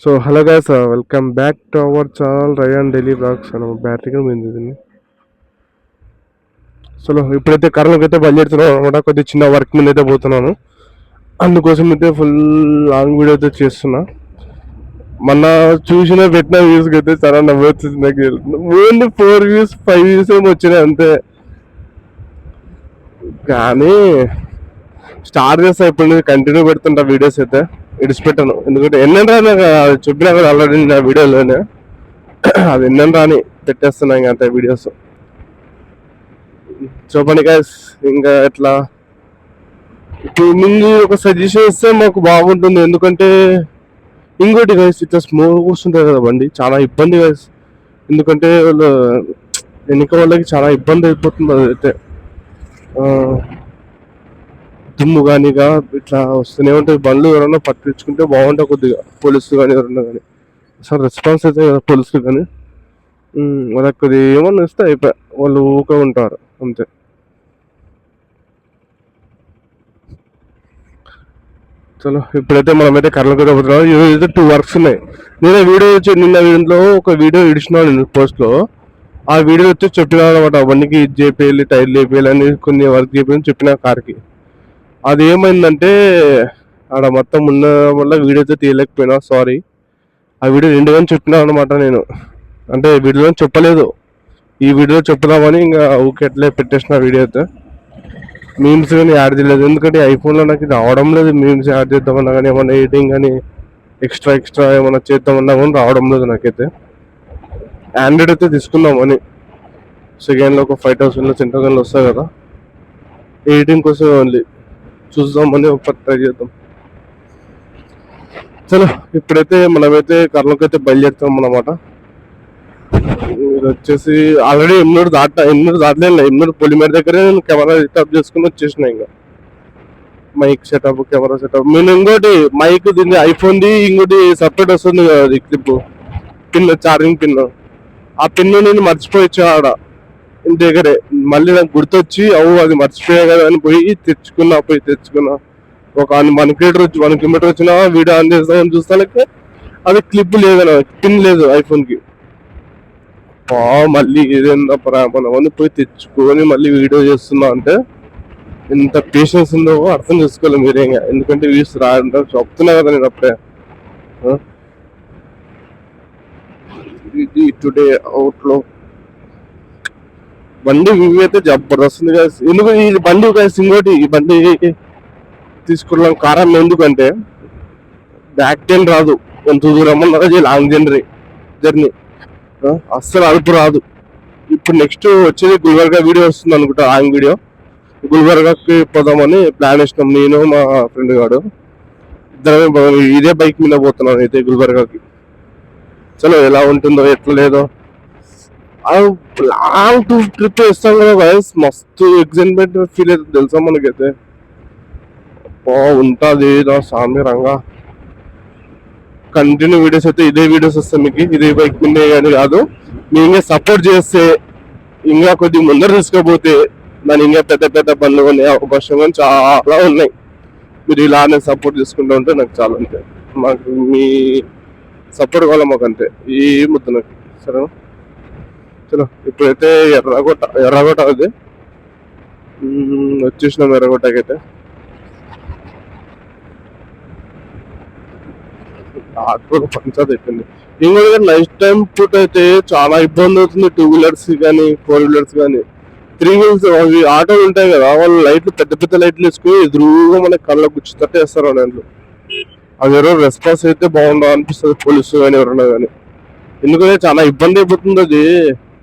So hello guys, welcome back to our channel Rayan daily blogs అని battery కూడా పోయింది దీన్ని. సో ఇప్పుడైతే కర్నూలుకి అయితే బయలుదేరుతున్నాను అనమాట. కొద్దిగా చిన్న వర్క్ మీద అయితే పోతున్నాను. అందుకోసం అయితే ఫుల్ లాంగ్ వీడియో అయితే చేస్తున్నా. మొన్న చూసిన పెట్టిన వ్యూస్కి అయితే చాలా నవ్వొచ్చింది నాకు. ఓన్లీ 4 వ్యూస్ 5 వ్యూస్ ఏమో వచ్చినాయి అంతే. కానీ స్టార్ట్ చేస్తా ఇప్పుడు నుంచి కంటిన్యూ పెడుతుంటా వీడియోస్ అయితే. ఇడిచిపెట్టాను ఎందుకంటే ఎన్నెంత చెప్పినా కదా ఆల్రెడీ నా వీడియోలోనే. అది ఎన్నెంత రాని పెట్టేస్తున్నా ఇంకా అంతే వీడియోస్. చెప్పండి గైస్, ఇంకా ఎట్లా ఇప్పుడు ముందు ఒక సజెషన్ ఇస్తే మాకు బాగుంటుంది. ఎందుకంటే ఇంకోటి గైస్, ఇట్లా స్మూత్ వస్తుంటుంది కదా బండి, చాలా ఇబ్బంది గైస్. ఎందుకంటే వాళ్ళు వెనుక వాళ్ళకి చాలా ఇబ్బంది అయిపోతుంది అదైతే. దుమ్ము కానీ ఇట్లా వస్తూనే ఉంటాయి బండ్లు. ఎవరైనా పట్టించుకుంటే బాగుంటుంది కొద్దిగా, పోలీసులు కానీ ఎవరన్నా కానీ. అసలు రెస్పాన్స్ అయితే కదా పోలీసులు కానీ. వాళ్ళకి కొద్దిగా ఏమన్నా ఇస్తే అయిపోయి వాళ్ళు ఊకే ఉంటారు అంతే. చలో ఇప్పుడైతే మనమైతే కర్నూలు పోతున్నాం. ఈరోజు 2 వర్క్స్ ఉన్నాయి. నిన్న వీడియోలో ఒక వీడియో ఇడిచినాను నేను పోస్ట్లో. ఆ వీడియో వచ్చి చెప్పినా అనమాట, బండికి ఇది చేపేయాలి, టైర్లు వేపేయాలి అని కొన్ని వర్క్ చేయాలని చెప్పిన కార్కి. అది ఏమైందంటే ఆడ మొత్తం ఉన్న వల్ల వీడియో అయితే తీయలేకపోయినా, సారీ. ఆ వీడియో 2 గంటలు చెప్పినా అనమాట నేను. అంటే వీడియోలో చెప్పలేదు, ఈ వీడియోలో చెప్పుదామని ఇంకా ఊకే అట్లే పెట్టేసిన వీడియో అయితే. మీమ్స్ కానీ యాడ్ చేయలేదు, ఎందుకంటే ఐఫోన్లో నాకు రావడం లేదు. మీమ్స్ యాడ్ చేద్దామన్నా కానీ, ఏమన్నా ఎడిటింగ్ కానీ ఎక్స్ట్రా ఏమన్నా చేద్దామన్నా కానీ రావడం లేదు నాకైతే. ఆండ్రాయిడ్ అయితే తీసుకుందామని, సెకండ్లో ఒక 5,000 10,000 వస్తాయి కదా, ఎడిటింగ్ కోసం ఓన్లీ చూద్దామని ఒక ట్రై చేద్దాం. చలో ఇప్పుడైతే మనమైతే కర్నూలుకి అయితే బయలుదేరుతాం అన్నమాట. ఇది వచ్చేసి ఆల్రెడీ ఎన్నూరు దాటలేదు. ఎన్నూరు పొలిమేర దగ్గరే నేను కెమెరా సెటప్ చేసుకుని వచ్చేసిన. ఇంకా మైక్ సెటప్, కెమెరా సెటప్. నేను ఇంకోటి మైక్ దీన్ని ఐఫోన్ది ఇంకోటి సపరేట్ వస్తుంది కదా, అది క్లిప్ పిన్, ఛార్జింగ్ పిన్. ఆ పిన్ నేను మర్చిపోయొచ్చా ఆడ ఇంటి దగ్గరే. మళ్ళీ నాకు గుర్తొచ్చి అది మర్చిపోయా కదా అని పోయి తెచ్చుకున్నా. ఒక 1 కిలోమీటర్ వచ్చినా వీడియో ఆన్ చేస్తామని చూస్తానికి అది క్లిప్ లేదు, పిన్ లేదు ఐఫోన్కి. మళ్ళీ ఏదైనా మనం పోయి తెచ్చుకొని మళ్ళీ వీడియో చేస్తున్నా అంటే ఎంత పేషెన్స్ ఉందో అర్థం చేసుకోవాలి మీరే. ఎందుకంటే వ్యూస్ రాయడం చెప్తున్నా కదా నేను అప్పుడే. ఇది టుడే అవుట్లో బండి వ్యూ అయితే జబర్దస్త్ ఉంది కదా. ఎందుకు ఈ బండి ఇంకోటి, ఈ బండి తీసుకున్నాం కారణం ఎందుకంటే బ్యాక్ టైన్ రాదు. ఎంత దూరం అన్నది లాంగ్ జర్నీ అస్సలు అదుపు రాదు. ఇప్పుడు నెక్స్ట్ వచ్చేది గుల్బర్గా వీడియో వస్తుంది అనుకుంటా, లాంగ్ వీడియో. గుల్బర్గాకి పోదామని ప్లాన్ వేసినాం, నేను మా ఫ్రెండ్ గాడు ఇద్దరమే. ఇదే బైక్ మీద పోతున్నాను అయితే గుల్బర్గాకి. చలో ఎలా ఉంటుందో ఎట్లా లేదో. లాంగ్ ట్రిప్ వేస్తాం కదా వైస్, మస్తు ఎగ్జైట్మెంట్ ఫీల్ అవుతుంది తెలుసా మనకైతే. ఉంటుంది నా సామి రంగా. కంటిన్యూ వీడియోస్ అయితే ఇదే వీడియోస్ వస్తాయి మీకు, ఇదే బైక్ మీద కానీ కాదు. మీరు ఇంకా సపోర్ట్ చేస్తే, ఇంకా కొద్దిగా ముందర తీసుకోపోతే దాని ఇంకా పెద్ద పెద్ద పనులు కొనే అవకాశం కానీ చాలా ఉన్నాయి. మీరు ఇలానే సపోర్ట్ చేసుకుంటూ ఉంటే నాకు చాలా అంతే. మాకు మీ సపోర్ట్ కావాలి మాకు అంతే, ఈ ముద్దు నాకు. సరేనా? చలో ఇప్పుడైతే ఎర్రగొట్ట అది వచ్చేసినాం. ఎర్రగొట్టకైతే ఆటోలో పంచాయతీ అయిపోయింది. ఇంకొక నైట్ టైం పూట అయితే చాలా ఇబ్బంది అవుతుంది. 2 వీలర్స్ కానీ 4 వీలర్స్ కానీ 3 వీల్స్ అవి ఆటోలు ఉంటాయి కదా, వాళ్ళు లైట్లు పెద్ద పెద్ద లైట్లు వేసుకుని ఎదురుగా మనకి కళ్ళకు గుచ్చుతట్టే వేస్తారు వాళ్ళు. అది ఎవరో రెస్పాన్స్ అయితే బాగుండవు అనిపిస్తుంది, పోలీసు కానీ ఎవరన్నా కానీ. ఎందుకంటే చాలా ఇబ్బంది అయిపోతుంది అది,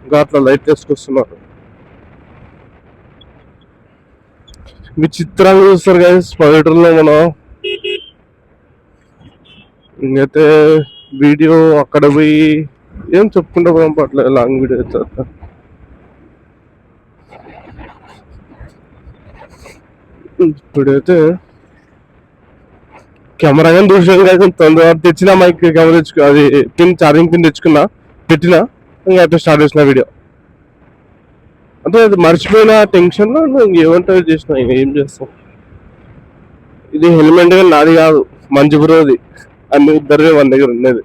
ఇంకా అట్లా లైట్లు వేసుకొస్తున్నారు. విచిత్రంగా చూస్తారు కదా పల్లెటూరులో మనం. ఇంకైతే వీడియో అక్కడ పోయి ఏం చెప్పుకుంటా పోదాం పట్ల, లాంగ్ వీడియో అయితే. ఇప్పుడైతే కెమెరా కానీ చూసాను తొందరగా తెచ్చిన మైక్ కెమెరా అది ఛార్జింగ్ పిన్ తెచ్చుకున్నా, పెట్టినా, ఇంకా అయితే స్టార్ట్ చేసిన వీడియో. అంటే అది మర్చిపోయిన టెన్షన్లో ఏమంటే చేసిన, ఇంకా ఏం చేస్తాం. ఇది హెల్మెట్ కానీ నాది కాదు, మంచి బ్రోది. అన్ని ఇద్దరు మన దగ్గర ఉండేది.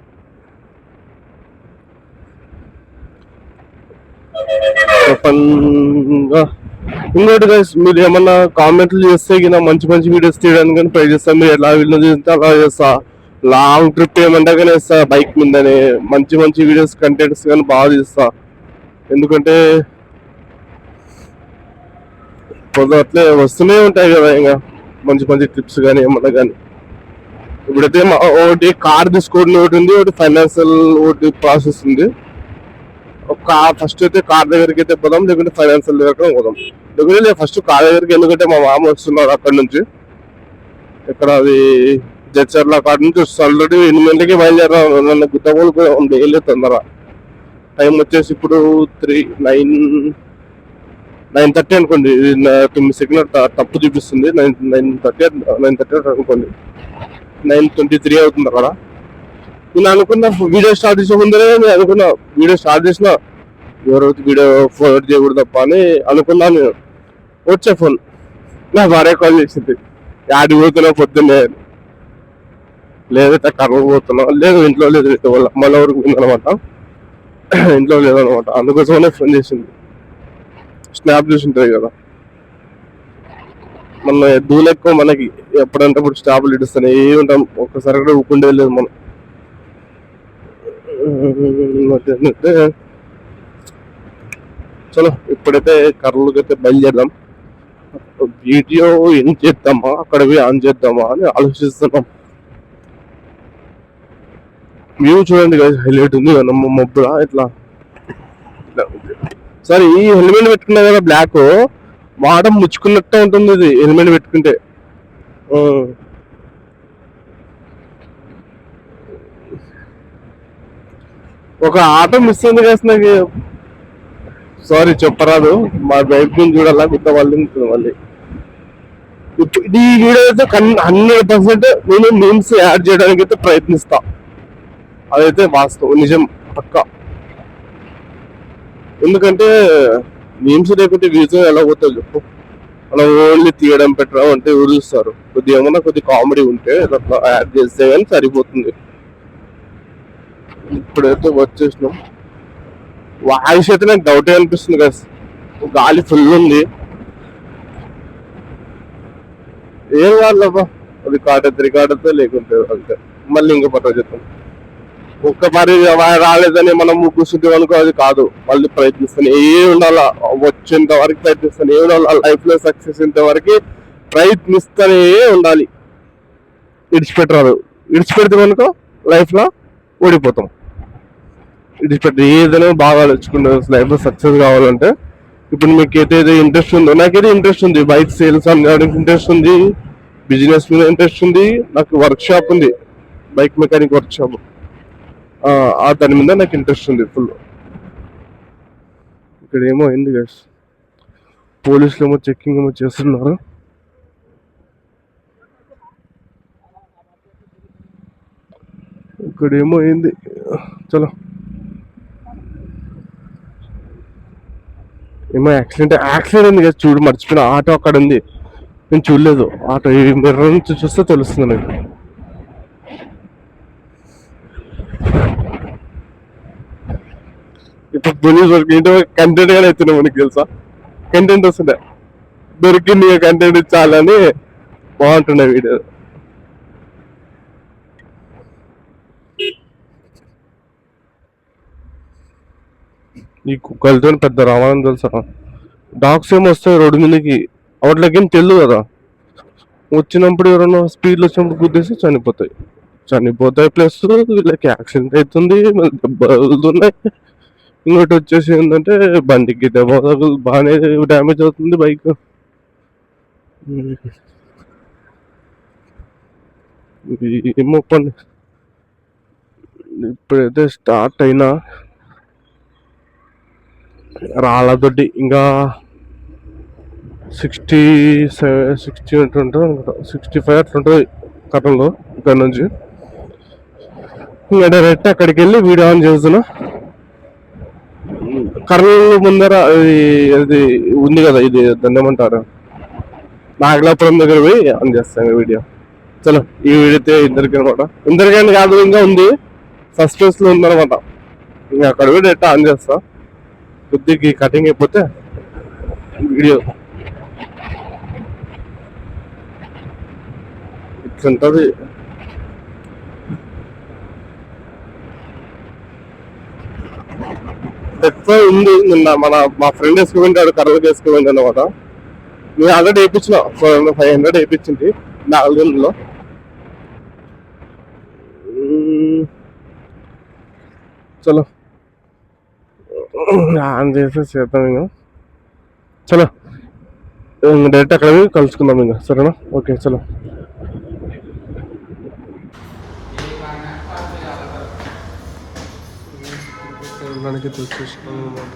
ఇంకోటి గైస్, మీరు ఏమన్నా కామెంట్లు చేస్తే కింద మంచి మంచి వీడియోస్ తీయడానికి కానీ ట్రై చేస్తా. మీరు ఎలా వీడియో చేస్తే అలా చేస్తా. లాంగ్ ట్రిప్ ఏమంటే కానీ వేస్తా బైక్ మీదనే. మంచి మంచి వీడియోస్ కంటెంట్స్ కానీ బాగా తీస్తా. ఎందుకంటే అట్లే వస్తూనే ఉంటాయి కదా ఇంకా మంచి మంచి ట్రిప్స్ కానీ ఏమన్నా కానీ. ఇప్పుడైతే ఒకటి కార్ తీసుకోవడం ఒకటి ఉంది, ఒకటి ఫైనాన్షియల్ ఒకటి ప్రాసెస్ ఉంది. ఒక ఫస్ట్ అయితే కార్ దగ్గరికి అయితే పోదాం, లేకుంటే ఫైనాన్షియల్ దగ్గర పోదాం. లేకుంటే ఫస్ట్ కార్ దగ్గరికి, ఎందుకంటే మా మామ వస్తున్నారు అక్కడ నుంచి. ఇక్కడ అది జడ్చర్ల కాడ నుంచి వస్తుంది. ఆల్రెడీ 8 గంటలకి బయలుదేరాం. నన్ను గుద్దగోలు ఉంది వెళ్ళే తొందర. టైం వచ్చేసి ఇప్పుడు 9:30 అనుకోండి. 9 సెకండ్ తప్పు చూపిస్తుంది. 9:30 అనుకోండి. 9:23 అవుతుంది అక్కడ. నేను అనుకున్నా వీడియో స్టార్ట్ చేసే ముందరే నేను అనుకున్నా వీడియో స్టార్ట్ చేసిన ఎవరో వీడియో ఫోర్వర్డ్ చేయకూడదు తప్ప అని అనుకున్నాను. నేను వచ్చే ఫోన్ నా భార్య కాల్ చేసింది. యాడికి పోతున్నావు పొద్దున్నే? లేదైతే కర్మకు పోతున్నావు. లేదు ఇంట్లో లేదు, వాళ్ళ మళ్ళీ వరకు ఉందనమాట. ఇంట్లో లేదనమాట. అందుకోసమనే ఫోన్ చేసింది. స్నాప్ చూసి ఉంటుంది కదా, మన దూలెక్కువ మనకి ఎప్పుడంటే ఇప్పుడు స్టాపులు ఇడుస్తానే ఉంటాం. ఒక్కసారి కూడా ఊకుండే లేదు మనం. చలో ఇప్పుడైతే కర్రలకి అయితే బయలుదేరదాం. వీడియో ఏం చేద్దామా, అక్కడ పోయి ఆన్ చేద్దామా అని ఆలోచిస్తున్నాం. వ్యూ చూడండి కదా, హైలైట్ ఉంది కదా మబ్బులా ఇట్లా. సరే ఈ హెల్మెట్ పెట్టుకున్నా కదా బ్లాక్, మాట ముచ్చుకున్నట్టే ఉంటుంది ఇది హెల్మెట్ పెట్టుకుంటే. ఒక ఆటో మిస్ అయింది కదా నాకు. సారీ చెప్పరాదు, మా బైక్ నుంచి చూడాలా గుత్త వాళ్ళు మళ్ళీ. ఇప్పుడు ఈ వీడియో అయితే 100% నేను మీమ్స్ యాడ్ చేయడానికి అయితే ప్రయత్నిస్తా. అదైతే వాస్తవం, నిజం, పక్కా. ఎందుకంటే మీమ్స్ లేకుంటే వ్యూస్ ఎలా పోతావు చెప్పు. మనం ఓన్లీ తీయడం పెట్టడం అంటే చూస్తారు. కొద్దిగా ఏమన్నా కొద్ది కామెడీ ఉంటే అట్లా యాడ్ చేస్తే కానీ సరిపోతుంది. ఇప్పుడైతే వచ్చేసినాం. వాయిస్ అయితే నాకు డౌటే అనిపిస్తుంది కదా, గాలి ఫుల్ ఉంది. ఏం కాదులేబ్బా, రికార్డ్ అయితే లేకుంటే అంతే. మళ్ళీ ఇంకా పట్ట చెప్తాం. ఒక్కసారి రాలేదని మనం కూర్చుంటే అనుకో, అది కాదు. మళ్ళీ ప్రయత్నిస్తాను ఏ ఉండాలా, వచ్చేంత వరకు ప్రయత్నిస్తాను ఏ ఉండాలి. లైఫ్ లో సక్సెస్ ఇంత వరకు ప్రయత్నిస్తూనే ఉండాలి. ఇడిచిపెట్టరాదు. ఇడిచిపెడితే అనుకో లైఫ్ లో ఓడిపోతాం. ఇడిచిపెట్టి ఏదైనా బాగా ఆలోచుకుంటారు లైఫ్ లో సక్సెస్ కావాలంటే. ఇప్పుడు మీకు ఏదైతే ఇంట్రెస్ట్ ఉందో, నాకైతే ఇంట్రెస్ట్ ఉంది. బైక్ సేల్స్ అనడానికి ఇంట్రెస్ట్ ఉంది, బిజినెస్ మీద ఇంట్రెస్ట్ ఉంది, నాకు వర్క్ షాప్ ఉంది, బైక్ మెకానిక్ వర్క్ షాప్. దాని మీద నాకు ఇంట్రెస్ట్ ఉంది ఫుల్. ఇక్కడ ఏమో అయింది గైస్, పోలీసులు ఏమో చెక్కింగ్ ఏమో చేస్తున్నారు. ఇక్కడ ఏమో అయింది. చలో ఏమో యాక్సిడెంట్ ఉంది కదా, చూడు మర్చిపోయిన. ఆటో అక్కడ ఉంది, నేను చూడలేదు. ఆటో ఈ మిర్రర్ నుంచి చూస్తే తెలుస్తుంది నాకు. ఇప్పుడు పోలీస్ వర్క్ ఏంటో కంటెంట్ గానే అవుతున్నాయి మనకి తెలుసా. కంటెంట్ వస్తుండే దొరికింది కంటెంట్ ఇచ్చాలని బాగుంటుండే వీడియో. ఈ కుక్కలతో పెద్ద రామాయణం తెలుసా. డాగ్స్ ఏమో వస్తాయి రోడ్డు మీదకి, వాటికేం తెలియదు కదా. వచ్చినప్పుడు ఎవరైనా స్పీడ్లో వచ్చినప్పుడు గుద్దేసి చనిపోతాయి. ప్లస్ వీళ్ళకి యాక్సిడెంట్ అవుతుంది, దెబ్బలుతున్నాయి. ఇంకోటి వచ్చేసి ఏంటంటే బండికి దెబ్బ బాగానే డ్యామేజ్ అవుతుంది బైక్. ఏమో పని. ఇప్పుడైతే స్టార్ట్ అయినా రాళ్ళతోటి ఇంకా 60 ఉంటుంది, 65 అట్లా ఉంటుంది కర్నూలు. ఇక్కడ నుంచి ఇంకా డైరెక్ట్ అక్కడికి వెళ్ళి వీడియో ఆన్ చేస్తున్నా. కర్నూలు ముందర ఇది ఉంది కదా, ఇది దాన్ని ఏమంటారు, నాగలాపురం దగ్గర పోయి ఆన్ చేస్తాను వీడియో. చలో ఈ వీడియో ఇద్దరికి అనమాట, ఇందరికైనా కాదు ఇంకా ఉంది, సస్పెన్స్ లో ఉందనమాట. ఇంకా అక్కడ కూడా నెట్ ఆన్ చేస్తా, కొద్దిగా కటింగ్ అయిపోతే వీడియో ఇట్లుంటది. ఎక్కువ ఉంది. నిన్న మా ఫ్రెండ్ వేసుకుపోయింటాడు, కర్రలకు వేసుకుపోయింది అనమాట. నేను ఆల్రెడీ వేయించిన 500 వేయించింది 4 గంటల్లో. చలో ఆన్ చేసి చేద్దాం ఇంకా. చలో డైరెక్ట్ అక్కడ కలుసుకుందాం ఇంకా, సరేనా? ఓకే చలో. మనకి వచ్చేసినాం అనమాట.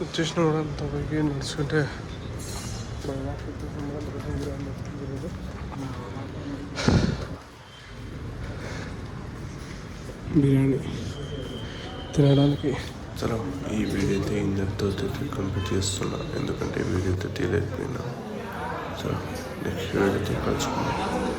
వచ్చేసిన కూడా అంత పైకి నడుచుకుంటే బిర్యానీ తినడానికి. చలో ఈ వీడియో అయితే ఇంతతో కంప్లీట్ చేస్తున్నా, ఎందుకంటే వీడియో అయితే తీయలేకపోయినా. చలో నెక్స్ట్ వీడియోతో కలుసుకుందాం.